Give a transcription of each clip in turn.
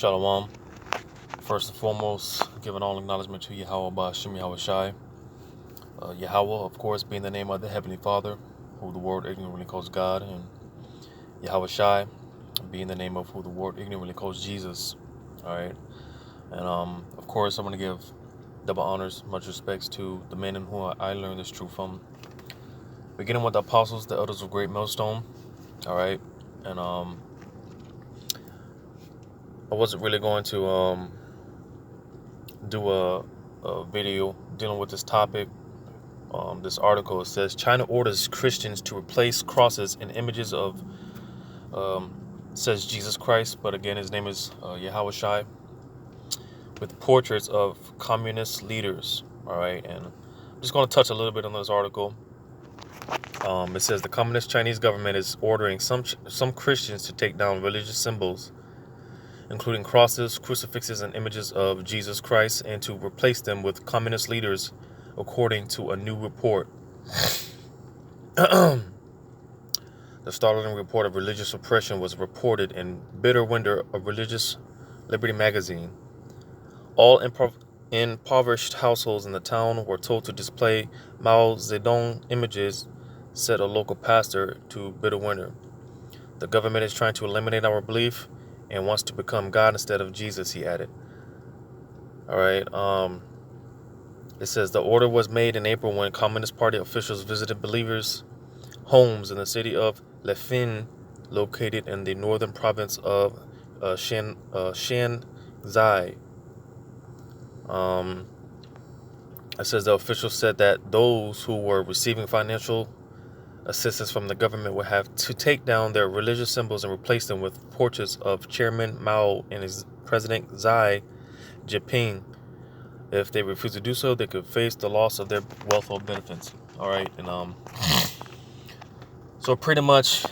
Shalom. First and foremost, giving all acknowledgement to Yahweh Ba'Shem Yahweh Shai. Yahweh, of course, being the name of the Heavenly Father, who the world ignorantly calls God, and Yahweh Shai being the name of who the world ignorantly calls Jesus. Alright. And of course, I'm going to give double honors, much respects to the men in whom I learned this truth from. Beginning with the apostles, the elders of Great Millstone. Alright. And I wasn't really going to do a video dealing with this topic. This article, it says China orders Christians to replace crosses and images of says Jesus Christ, but again his name is Yahweh Shai, with portraits of communist leaders. All right, and I'm just going to touch a little bit on this article. It says the communist Chinese government is ordering some Christians to take down religious symbols, including crosses, crucifixes, and images of Jesus Christ, and to replace them with communist leaders, according to a new report. The startling report of religious oppression was reported in Bitter Winter of Religious Liberty magazine. All impoverished households in the town were told to display Mao Zedong images, said a local pastor to Bitter Winter. The government is trying to eliminate our belief and wants to become God instead of Jesus, he added. All right. It says the order was made in April when Communist Party officials visited believers' homes in the city of Lefin, located in the northern province of Shanxi. It says the officials said that those who were receiving financial assistance from the government would have to take down their religious symbols and replace them with portraits of Chairman Mao and his President Xi Jinping. If they refuse to do so, they could face the loss of their welfare benefits. All right, and so pretty much,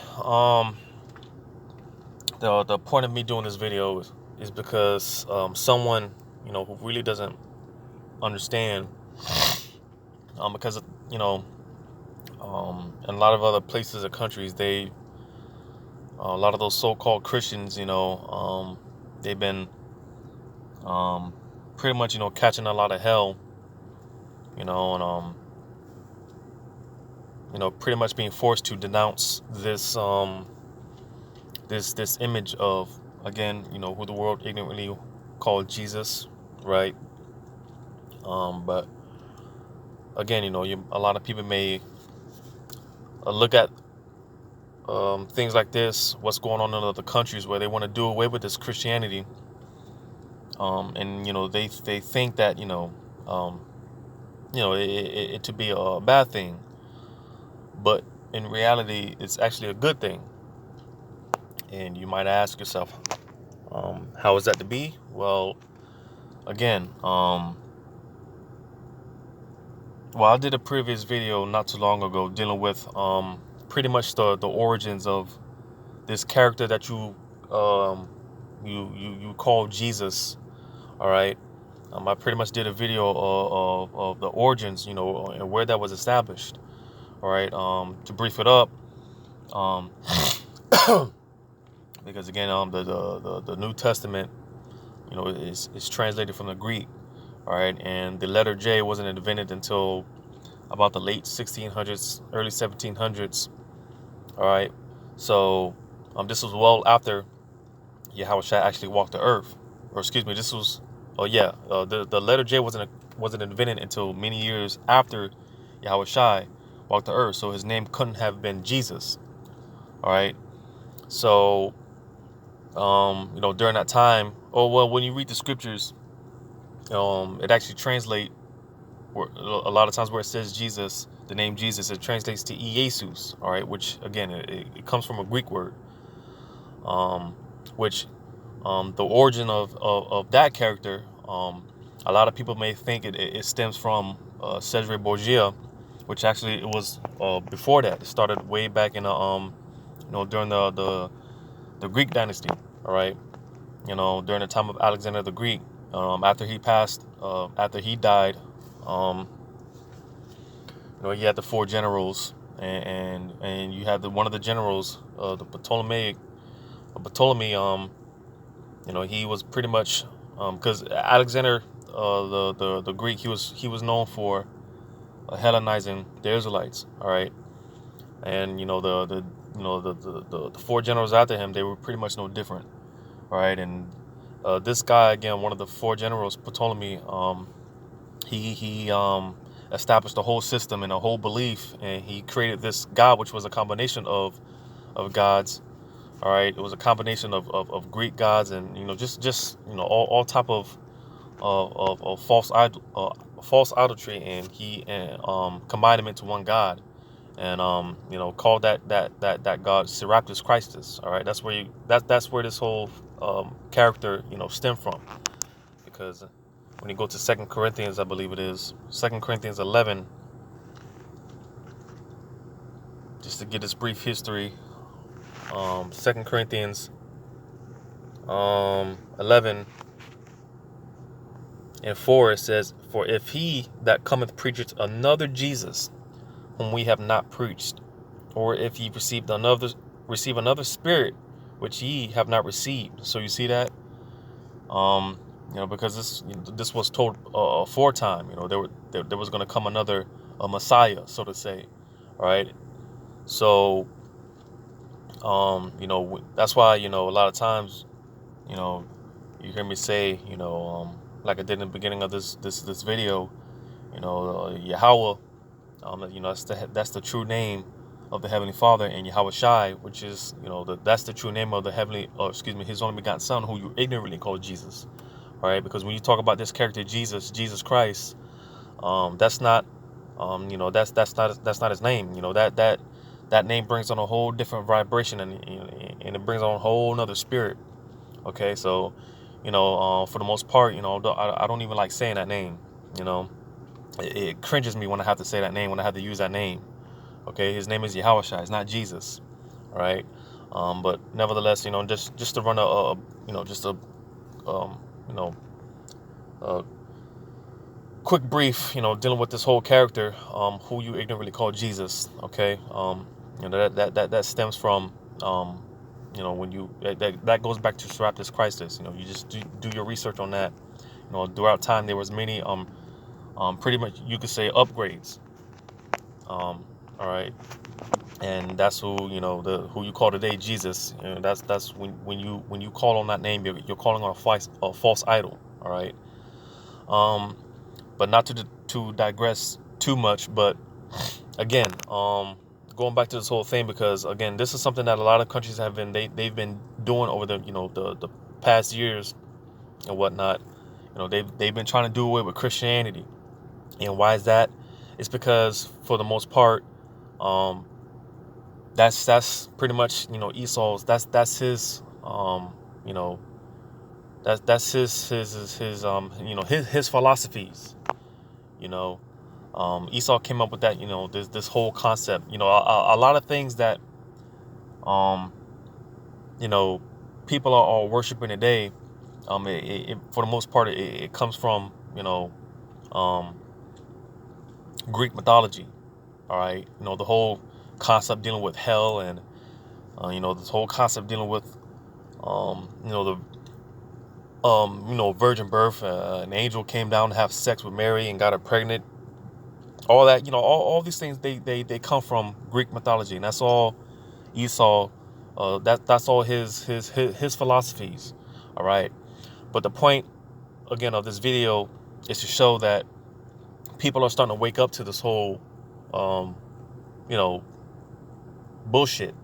the point of me doing this video is because someone who really doesn't understand, because in a lot of other places or countries, a lot of those so-called Christians, they've been pretty much catching a lot of hell, and pretty much being forced to denounce this this image of, again, who the world ignorantly called Jesus, right? But again, a lot of people may look at things like this, what's going on in other countries where they want to do away with this Christianity, and they think that it to be a bad thing, but in reality, it's actually a good thing. And you might ask yourself, how is that to be? Well, again, I did a previous video not too long ago dealing with pretty much the origins of this character that you call Jesus. All right. I pretty much did a video of the origins, and where that was established. All right. To brief it up, because again, the New Testament, is translated from the Greek. All right, and the letter J wasn't invented until about the late 1600s, early 1700s. All right, so this was well after Yahweh Shai actually walked the earth, or excuse me, this was the letter J wasn't invented until many years after Yahweh Shai walked the earth, so his name couldn't have been Jesus. All right, so during that time, when you read the scriptures, it actually translates, a lot of times where it says Jesus, the name Jesus, it translates to Jesus, all right, which again, it comes from a Greek word, which the origin of that character, a lot of people may think it stems from Cesare Borgia, which actually it was before that. It started way back in during the Greek dynasty, all right, during the time of Alexander the Greek. After he died, you had the four generals, and you had one of the generals, the Ptolemy, You know, he was pretty much because Alexander, the Greek, he was known for Hellenizing the Israelites. All right, and you know the four generals after him, they were pretty much no different. All right, and this guy again, one of the four generals, Ptolemy, he established a whole system and a whole belief, and he created this God, which was a combination of gods. All right, it was a combination of Greek gods and just all type of false idolatry, and he combined them into one God, and called that God Serapis Christus. All right, that's where this whole character stemmed from, because when you go to 2 Corinthians, I believe it is 2 Corinthians 11, just to get this brief history. 2 Corinthians 11 and 4, it says, "For if he that cometh preacheth another Jesus, whom we have not preached, or if ye receive another spirit, which ye have not received." So you see that, because this was told aforetime. There was going to come another Messiah, so to say. All right, so that's why a lot of times you hear me say like I did in the beginning of this video, Yahweh, that's the true name of the Heavenly Father, and Yahweh Shai, which is that's the true name of the heavenly, or excuse me, His only begotten Son, who you ignorantly call Jesus. All right, because when you talk about this character Jesus Christ, that's not that's not His name. That name brings on a whole different vibration, and it brings on a whole nother spirit. Okay, so for the most part, I don't even like saying that name. It cringes me when I have to say that name, when I have to use that name. Okay, His name is Yahweh Shai. It's not Jesus. All right, but nevertheless, just to run a quick brief, dealing with this whole character, who you ignorantly call Jesus. Okay, that stems from when you that goes back to Serapis Christus. You just do your research on that. Throughout time there was many pretty much you could say upgrades. All right, and that's who who you call today Jesus. That's when you call on that name, you're calling on a false idol. All right, but not to digress too much, but again, going back to this whole thing, because again, this is something that a lot of countries have been they've been doing over the past years and whatnot. They've been trying to do away with Christianity. And why is that? It's because for the most part, that's pretty much Esau's, that's his that's his philosophies. Esau came up with that, this whole concept, a lot of things that people are worshiping today. For the most part, it comes from Greek mythology. All right, the whole concept dealing with hell, and this whole concept dealing with virgin birth. An angel came down to have sex with Mary and got her pregnant. All that, all these things, they come from Greek mythology, and that's all Esau. That's all his philosophies. All right, but the point again of this video is to show that people are starting to wake up to this whole bullshit.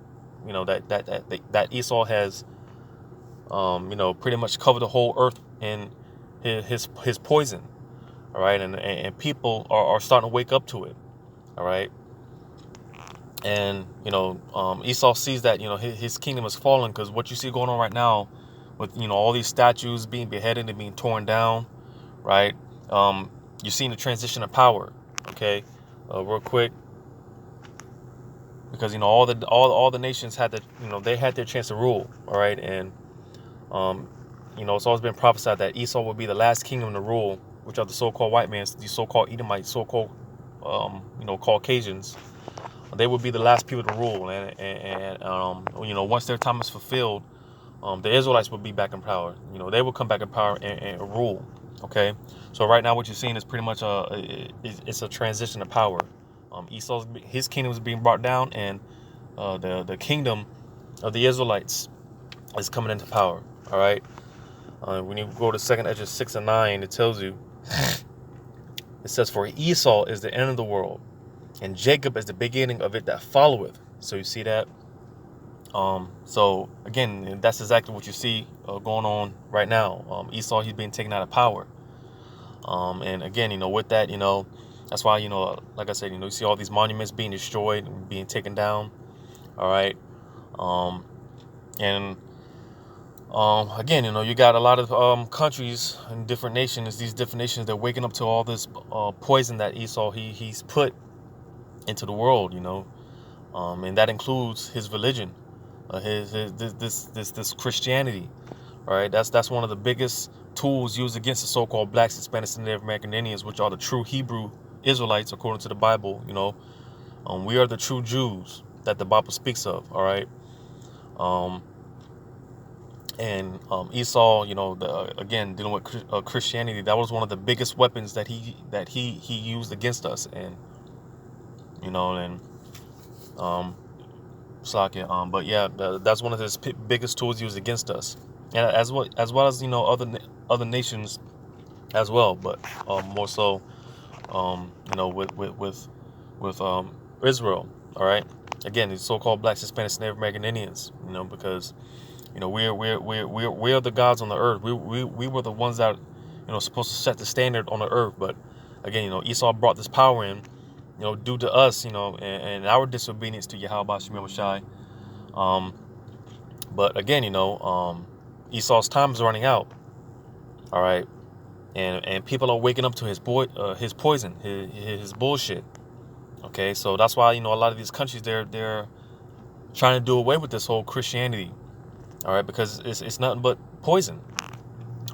That Esau has pretty much covered the whole earth in his poison. All right, and people are starting to wake up to it. All right, and Esau sees that his kingdom is falling, because what you see going on right now with all these statues being beheaded and being torn down, right? You're seeing the transition of power. Okay, real quick, because all the nations had they had their chance to rule. All right, and it's always been prophesied that Esau will be the last kingdom to rule, which are the so-called white men, these so-called Edomites, so-called Caucasians. They will be the last people to rule, and once their time is fulfilled, the Israelites will be back in power. You know, they will come back in power and rule. Okay, so right now what you're seeing is pretty much it's a transition of power. His kingdom is being brought down, and the kingdom of the Israelites is coming into power. All right. When you go to 2nd Ezra 6 and 9, it tells you, it says, "For Esau is the end of the world, and Jacob is the beginning of it that followeth." So you see that. So again, that's exactly what you see going on right now. Esau, he's being taken out of power. And again, you know, with that, you know, that's why, you know, like I said, you know, you see all these monuments being destroyed and being taken down. All right. And again, you know, you got a lot of countries and different nations. These different nations, they're waking up to all this poison that Esau he's put into the world. You know, and that includes his religion, this Christianity. All right, that's one of the biggest tools used against the so-called blacks, Hispanics, and Native American Indians, which are the true Hebrew Israelites, according to the Bible. You know, we are the true Jews that the Bible speaks of. All right. And Esau, you know, again, dealing with Christianity, that was one of the biggest weapons that he used against us. And you know, and but yeah, that's one of his biggest tools used against us, and as well as, you know, other nations as well, but more so, you know, with Israel. All right, again, these so-called blacks, Hispanics, Native American Indians, you know, because, you know, we are the gods on the earth. We were the ones that, you know, supposed to set the standard on the earth. But again, you know, Esau brought this power in, you know, due to us, you know, and our disobedience to Yahweh Shem Shai. But again, you know, Esau's time is running out. All right, and people are waking up to his poison, his bullshit. Okay, so that's why, you know, a lot of these countries, they're trying to do away with this whole Christianity. All right, because it's nothing but poison.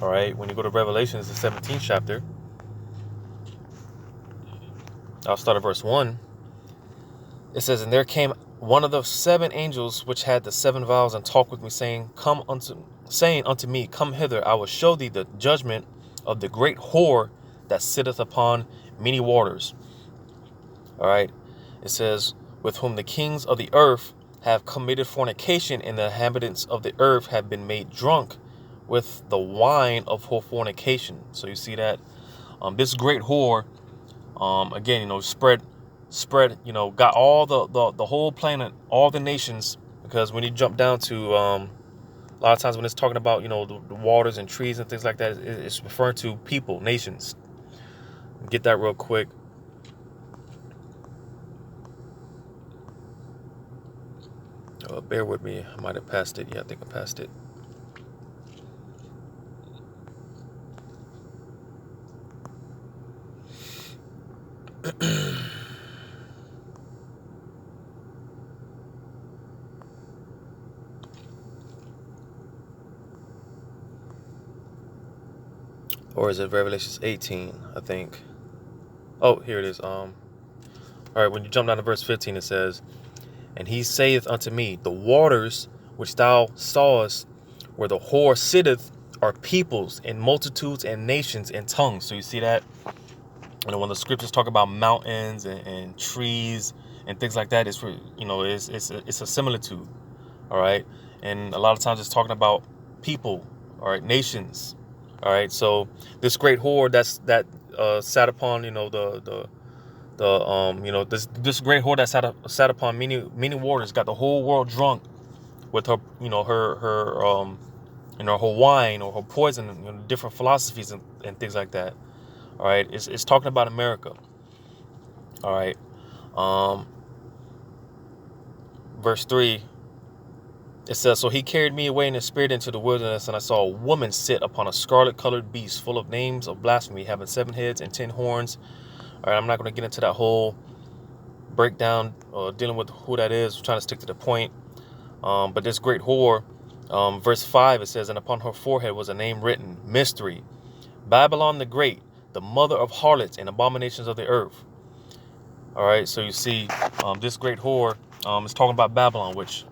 All right, when you go to Revelations, the 17th chapter, I'll start at verse 1. It says, "And there came one of the 7 angels which had the 7 vials, and talked with me, saying unto me, Come hither, I will show thee the judgment of the great whore that sitteth upon many waters." All right, it says, "With whom the kings of the earth have committed fornication, and the inhabitants of the earth have been made drunk with the wine of her fornication." So you see that this great whore, again, you know, spread, you know, got all the whole planet, all the nations. Because when you jump down to a lot of times when it's talking about, you know, the waters and trees and things like that, it's referring to people, nations. Get that real quick. Bear with me. I might have passed it. Yeah, I think I passed it. Or is it Revelations 18, I think. Oh, here it is. All right, when you jump down to verse 15, it says, "And he saith unto me, The waters which thou sawest where the whore sitteth are peoples and multitudes and nations and tongues." So you see that? You know, when the scriptures talk about mountains and trees and things like that, it's for, you know, it's a similitude. All right, and a lot of times it's talking about people. All right, nations. All right, so this great whore that sat upon, you know, you know, this great whore that sat upon many waters, got the whole world drunk with her, you know, her you know, her wine or her poison, you know, different philosophies and things like that. All right, it's talking about America. All right, verse 3. It says, "So he carried me away in the spirit into the wilderness, and I saw a woman sit upon a scarlet-colored beast, full of names of blasphemy, having 7 heads and 10 horns." All right, I'm not going to get into that whole breakdown dealing with who that is. I'm trying to stick to the point. But this great whore, verse 5, it says, "And upon her forehead was a name written, Mystery, Babylon the Great, the mother of harlots and abominations of the earth." All right, so you see, this great whore is talking about Babylon, which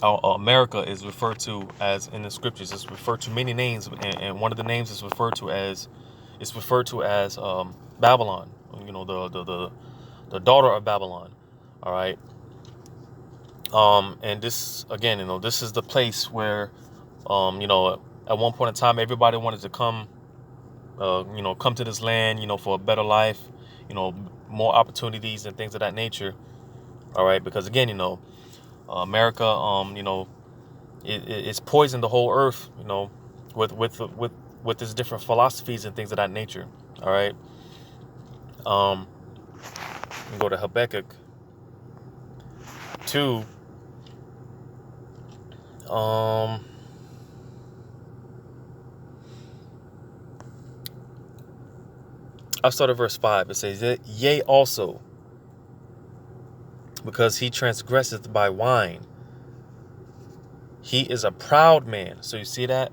America is referred to as in the scriptures. It's referred to many names, and one of the names is referred to as Babylon. You know, the daughter of Babylon. All right. And this again, you know, this is the place where, you know, at one point in time, everybody wanted to come, you know, come to this land, you know, for a better life, you know, more opportunities and things of that nature. All right, because again, you know, America, you know, it's poisoned the whole earth, you know, with its different philosophies and things of that nature. All right. You can go to Habakkuk 2. I'll start at verse 5. It says, yea, also, because he transgresseth by wine, he is a proud man. So you see that?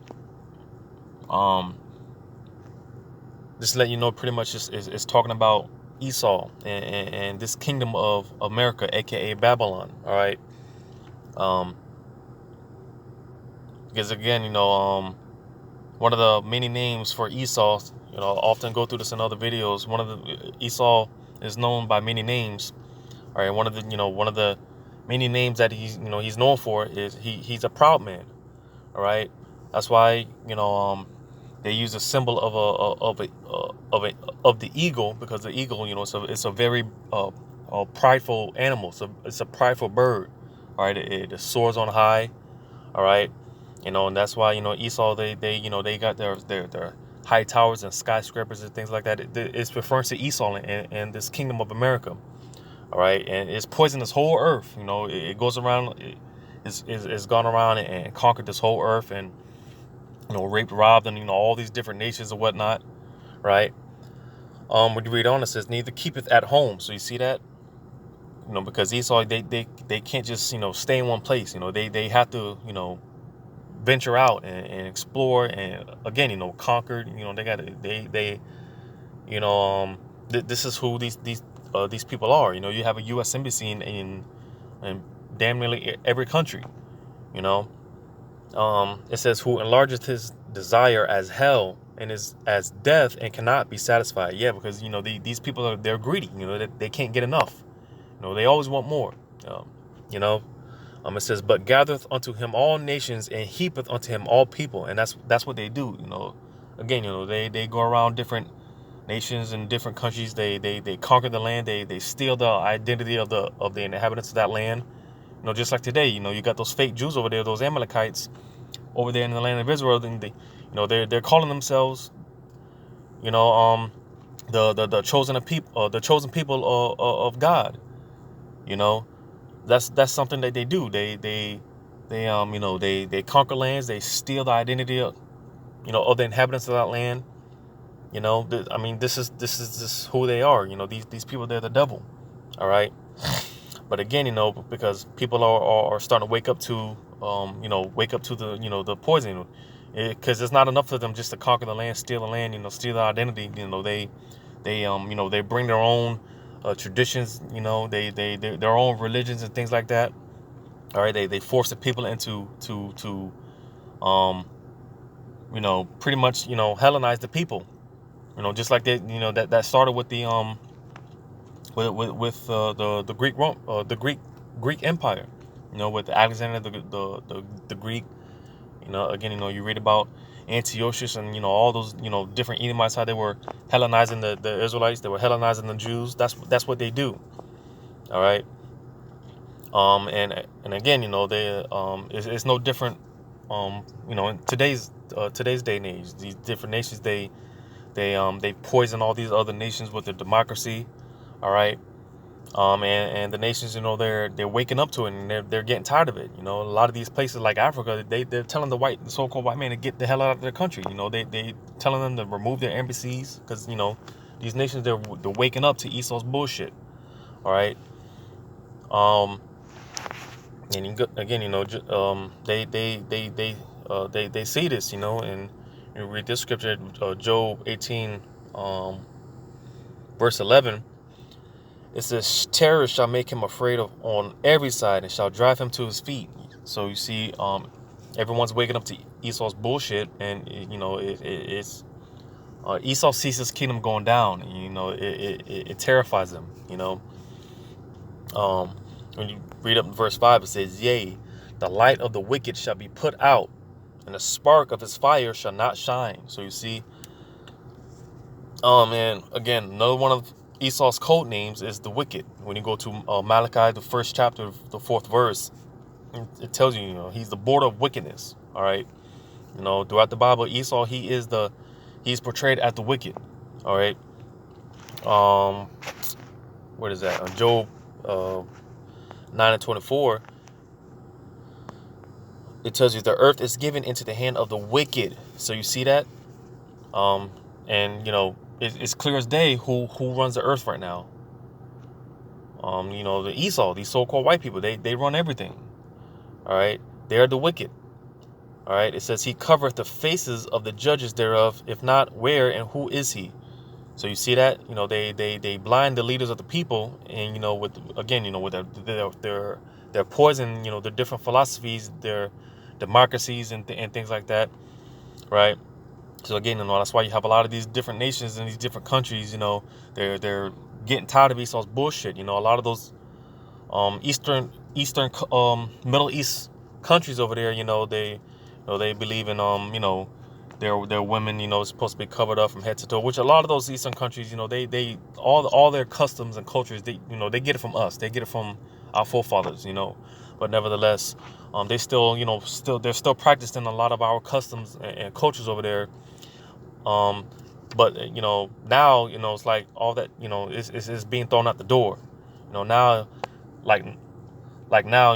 Just let you know, pretty much is talking about Esau and this kingdom of America, aka Babylon. All right. Because again, you know, one of the many names for Esau, you know, I often go through this in other videos. One of the Esau is known by many names. All right. One of the many names that he's known for is he's a proud man. All right. That's why, you know, they use a symbol of the eagle, because the eagle, you know, it's a very prideful animal. So it's a prideful bird. All right. It soars on high. All right. You know, and that's why, you know, Esau, they you know, they got their high towers and skyscrapers and things like that. It's referring to Esau and this kingdom of America. All right. And it's poisoned this whole earth. You know, it goes around, it's gone around and conquered this whole earth, and, you know, raped, robbed, and, you know, all these different nations and whatnot. Right. When you read on, it says, neither keepeth at home. So you see that? You know, because Esau, they can't just, you know, stay in one place. You know, they have to, you know, venture out and explore, and again, you know, conquer. You know, they you know, this is who these people are. You know, you have a U.S. embassy in damn nearly every country. You know, it says, who enlargeth his desire as hell and is as death and cannot be satisfied. Yeah, because, you know, these people they're greedy. You know, they can't get enough. You know, they always want more. You know. It says, but gathereth unto him all nations and heapeth unto him all people. And that's what they do. You know, again, you know, they go around different nations and different countries. They conquer the land. They steal the identity of the inhabitants of that land. You know, just like today, you know, you got those fake Jews over there, those Amalekites over there in the land of Israel. And you know, they're calling themselves, you know, the chosen people, the chosen people of God. You know. That's something that they do. They you know, they conquer lands. They steal the identity of, you know, of the inhabitants of that land. You know, I mean, this is who they are. You know, these people, they're the devil. All right. But again, you know, because people are starting to wake up to, you know, the, you know, the poison, because it's not enough for them just to conquer the land, steal the land, you know, steal the identity. You know, they you know, they bring their own traditions, you know, their own religions and things like that. All right, they force the people into you know, pretty much, you know, Hellenize the people. You know, just like they, you know, that started with the the Greek Empire. You know, with Alexander the Greek. You know, again, you know, you read about Antiochus and, you know, all those, you know, different Edomites, how they were Hellenizing the Israelites, they were Hellenizing the Jews. That's what they do. All right. And again, you know, it's no different. You know, in today's day and age, these different nations, they poison all these other nations with their democracy. All right. And the nations, you know, they're waking up to it, and they're getting tired of it. You know, a lot of these places like Africa, they're telling the so-called white man to get the hell out of their country. You know, they telling them to remove their embassies, because, you know, these nations, they're waking up to Esau's bullshit. All right. And again, you know, they see this, you know, and you read this scripture, Job 18, verse 11. It says, terror shall make him afraid of on every side, and shall drive him to his feet. So you see, everyone's waking up to Esau's bullshit, and it's Esau sees his kingdom going down. And, it terrifies him. When you read up in verse 5, it says, "Yea, the light of the wicked shall be put out, and the spark of his fire shall not shine." So you see, and again, another one of Esau's code names is the wicked. When you go to Malachi, the 1st chapter, the 4th verse, it tells you, he's the border of wickedness. All right. Throughout the Bible, Esau, he's portrayed as the wicked. All right. What is that? Job 9:24. It tells you the earth is given into the hand of the wicked. So you see that? And it's clear as day who runs the earth right now. The Esau, these so-called white people, they run everything. All right. They're the wicked. All right. It says he covereth the faces of the judges thereof. If not, where and who is he? So you see that, they blind the leaders of the people, and with their poison, their different philosophies, their democracies and things like that, right? So again, that's why you have a lot of these different nations and these different countries. They're getting tired of Esau's bullshit. A lot of those Eastern Middle East countries over there, they believe in their women, is supposed to be covered up from head to toe, which a lot of those Eastern countries, they all their customs and cultures, they get it from us. They get it from our forefathers, but nevertheless, they still, they're still practicing a lot of our customs and cultures over there. But now, it's like all that, it's being thrown out the door. Now, like now,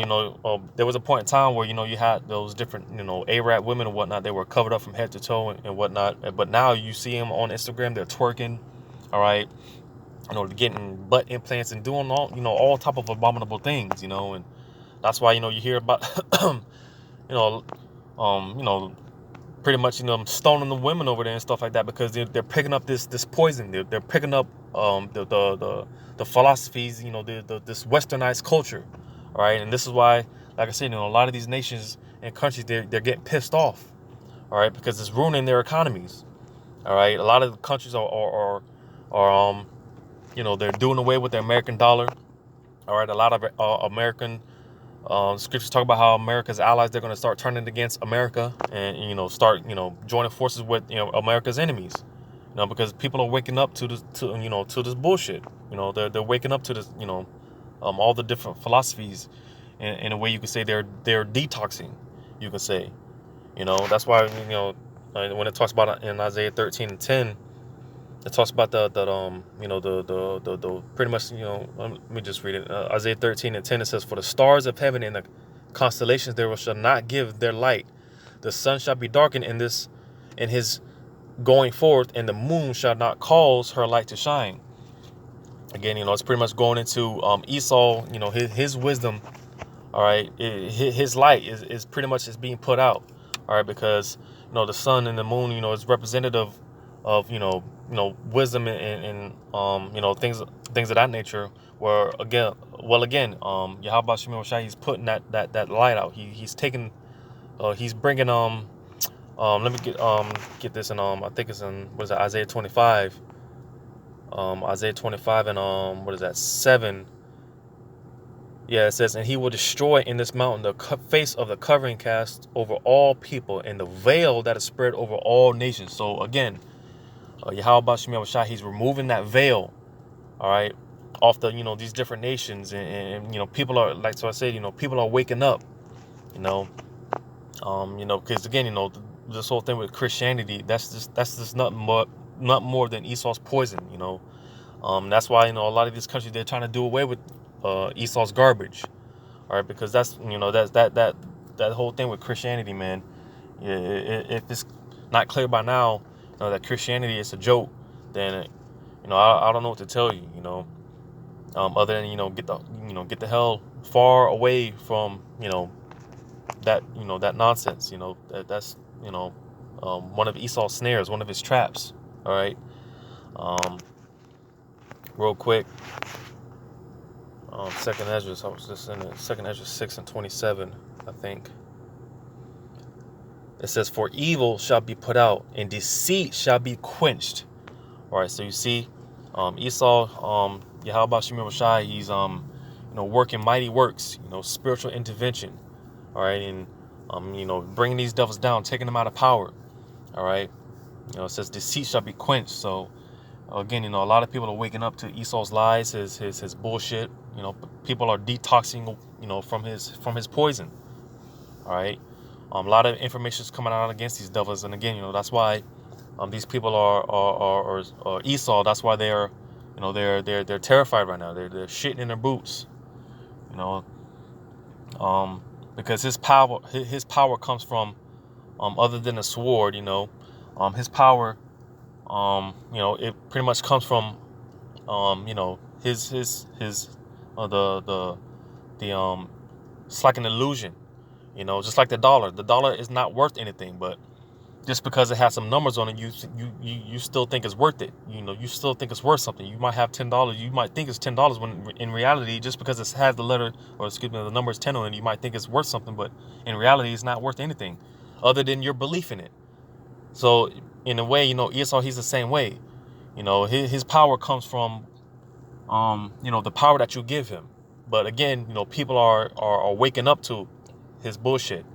there was a point in time where, you had those different, Arab women and whatnot. They were covered up from head to toe and whatnot. But now you see them on Instagram, they're twerking, all right, getting butt implants and doing all type of abominable things, and that's why, you hear about, pretty much, stoning the women over there and stuff like that, because they're picking up this poison. They're picking up the philosophies, this westernized culture. All right, and this is why, like I said, a lot of these nations and countries, they're getting pissed off. All right, because it's ruining their economies. All right, a lot of the countries are they're doing away with the American dollar. All right, a lot of American scriptures talk about how America's allies, they're going to start turning against America and start joining forces with America's enemies. Because people are waking up to this bullshit. They're waking up to this all the different philosophies, in a way you could say they're detoxing. You could say, that's why when it talks about in Isaiah 13:10, it talks about the pretty much, let me just read it. Isaiah 13:10, it says, "For the stars of heaven and the constellations there shall not give their light. The sun shall be darkened in his going forth, and the moon shall not cause her light to shine." Again, it's pretty much going into Esau, his wisdom. All right, his light is pretty much is being put out. All right, because the sun and the moon, is representative of wisdom and things of that nature. Where again, Yahweh Shemel Shai, he's putting that light out. He's taking, he's bringing let me get this in I think it's in, what is it, Isaiah 25. Isaiah 25 and what is that, 7? Yeah, it says, "And he will destroy in this mountain the face of the covering cast over all people, and the veil that is spread over all nations." So again, Yahweh Shemel Shai, he's removing that veil, all right, off the these different nations, and people are, like, so I said, people are waking up, because again, this whole thing with Christianity, that's just nothing more than Esau's poison. That's why a lot of these countries, they're trying to do away with Esau's garbage, all right, because that's that whole thing with Christianity, man. Yeah, if it's not clear by now, that Christianity is a joke, then I don't know what to tell you, other than get the hell far away from that nonsense. That's one of Esau's snares, one of his traps. All right. Real quick, Second Ezra, I was just in it. Second Ezra 6:27. I think. It says, for evil shall be put out, and deceit shall be quenched. All right, so you see, Esau, Yahweh Shemir Shai, he's working mighty works, spiritual intervention. All right, and bringing these devils down, taking them out of power. All right, it says deceit shall be quenched. So again, a lot of people are waking up to Esau's lies, his bullshit. People are detoxing, from his poison. All right, a lot of information is coming out against these devils, and again, that's why these people are Esau. That's why they're terrified right now. They're shitting in their boots. You know, because his power comes from other than a sword. His power. It pretty much comes from his it's like an illusion. Just like the dollar. The dollar is not worth anything, but just because it has some numbers on it, you still think it's worth it. You still think it's worth something. You might have $10. You might think it's $10 when in reality, just because it has the letter, or excuse me, the number is 10 on it, you might think it's worth something, but in reality, it's not worth anything other than your belief in it. So in a way, Esau, he's the same way. His power comes from, the power that you give him. But again, people are waking up to his bullshit.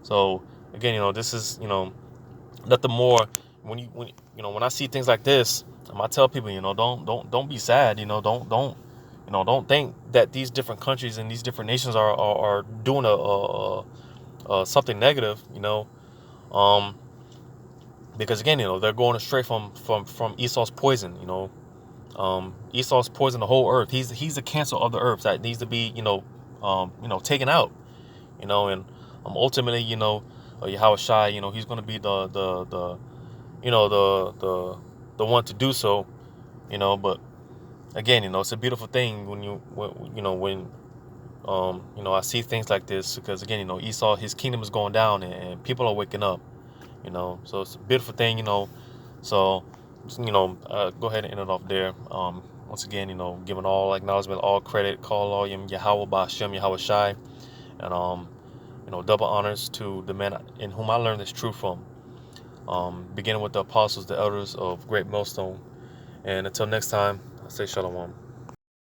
So again, this is, nothing more. When I see things like this, I tell people, don't be sad. Don't think that these different countries and these different nations are doing something negative. Because again, they're going astray from Esau's poison. Esau's poison the whole earth. He's the cancer of the earth that needs to be taken out. And ultimately, Yahweh Shai, he's going to be the one to do so. But again, it's a beautiful thing when I see things like this, because again, Esau, his kingdom is going down, and people are waking up. So it's a beautiful thing. So go ahead and end it off there. Once again, giving all acknowledgement, all credit, call all Yahweh Ba'Shem, Yahweh Shai, and double honors to the man in whom I learned this truth from. Beginning with the apostles, the elders of Great Millstone. And until next time, I say shalom.